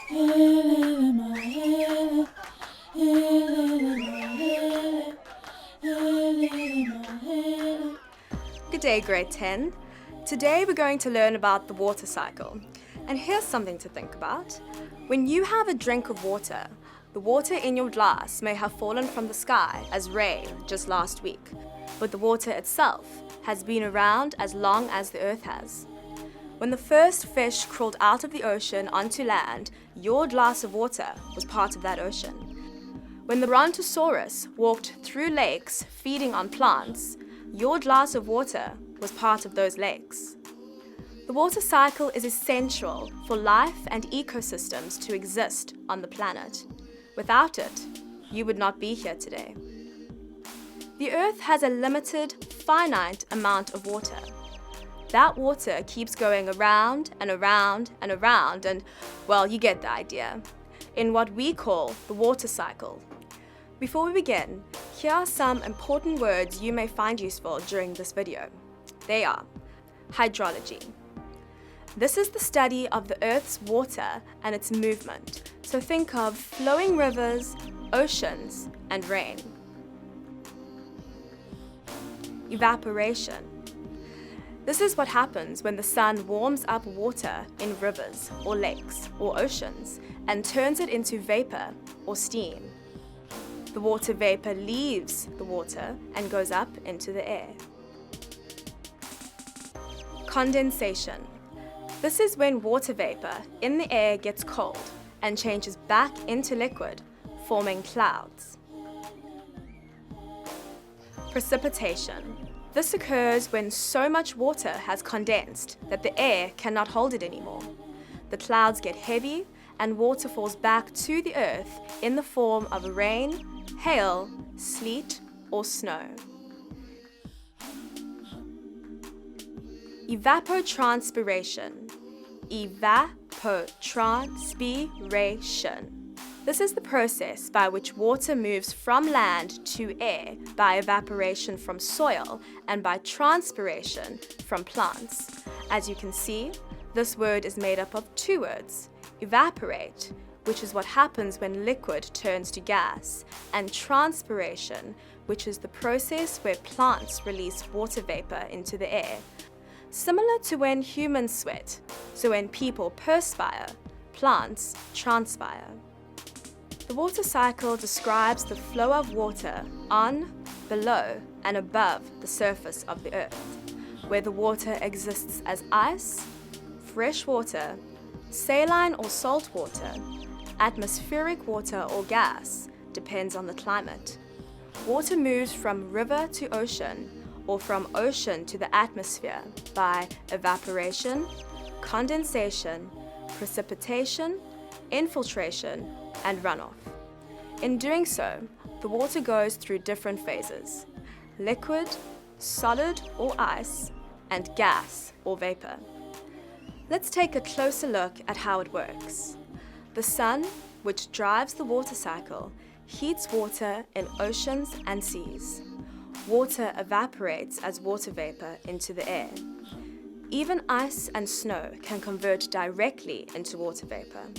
Good day, grade 10. Today we're going to learn about the water cycle. And here's something to think about. When you have a drink of water, the water in your glass may have fallen from the sky as rain just last week, but the water itself has been around as long as the earth has. When the first fish crawled out of the ocean onto land, your glass of water was part of that ocean. When the Brontosaurus walked through lakes feeding on plants, your glass of water was part of those lakes. The water cycle is essential for life and ecosystems to exist on the planet. Without it, you would not be here today. The Earth has a limited, finite amount of water. That water keeps going around and around and around and, well, you get the idea, in what we call the water cycle. Before we begin, here are some important words you may find useful during this video. They are hydrology. This is the study of the Earth's water and its movement, so think of flowing rivers, oceans, and rain. Evaporation. This is what happens when the sun warms up water in rivers or lakes or oceans and turns it into vapor or steam. The water vapor leaves the water and goes up into the air. Condensation. This is when water vapor in the air gets cold and changes back into liquid, forming clouds. Precipitation. This occurs when so much water has condensed that the air cannot hold it anymore. The clouds get heavy and water falls back to the earth in the form of rain, hail, sleet, or snow. Evapotranspiration. Evapotranspiration. This is the process by which water moves from land to air by evaporation from soil and by transpiration from plants. As you can see, this word is made up of two words, evaporate, which is what happens when liquid turns to gas, and transpiration, which is the process where plants release water vapor into the air. Similar to when humans sweat, so when people perspire, plants transpire. The water cycle describes the flow of water on, below, and above the surface of the earth, where the water exists as ice, fresh water, saline or salt water, atmospheric water or gas, depends on the climate. Water moves from river to ocean, or from ocean to the atmosphere by evaporation, condensation, precipitation, infiltration, and runoff. In doing so, the water goes through different phases: liquid, solid or ice, and gas or vapor. Let's take a closer look at how it works. The sun, which drives the water cycle, heats water in oceans and seas. Water evaporates as water vapor into the air. Even ice and snow can convert directly into water vapor.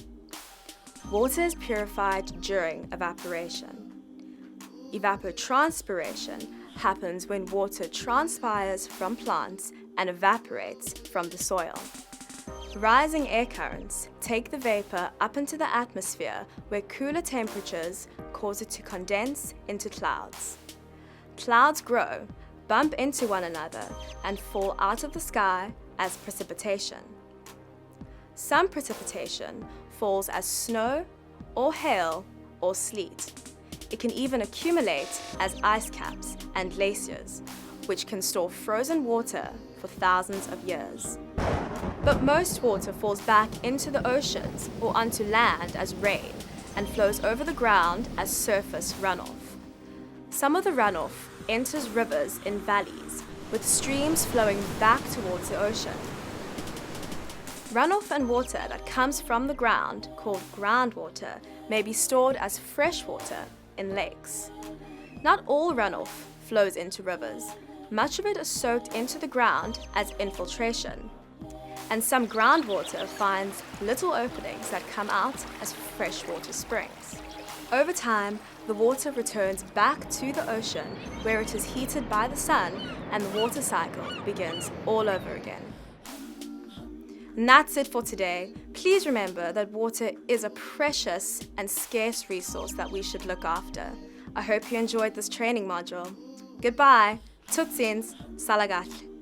Water is purified during evaporation. Evapotranspiration happens when water transpires from plants and evaporates from the soil. Rising air currents take the vapor up into the atmosphere, where cooler temperatures cause it to condense into clouds. Clouds grow, bump into one another, and fall out of the sky as precipitation. Some precipitation falls as snow or hail or sleet. It can even accumulate as ice caps and glaciers, which can store frozen water for thousands of years. But most water falls back into the oceans or onto land as rain and flows over the ground as surface runoff. Some of the runoff enters rivers in valleys, with streams flowing back towards the ocean. Runoff and water that comes from the ground, called groundwater, may be stored as fresh water in lakes. Not all runoff flows into rivers. Much of it is soaked into the ground as infiltration. and some groundwater finds little openings that come out as freshwater springs. Over time, the water returns back to the ocean where it is heated by the sun and the water cycle begins all over again. And that's it for today. Please remember that water is a precious and scarce resource that we should look after. I hope you enjoyed this training module. Goodbye. Tot ziens. Salagat.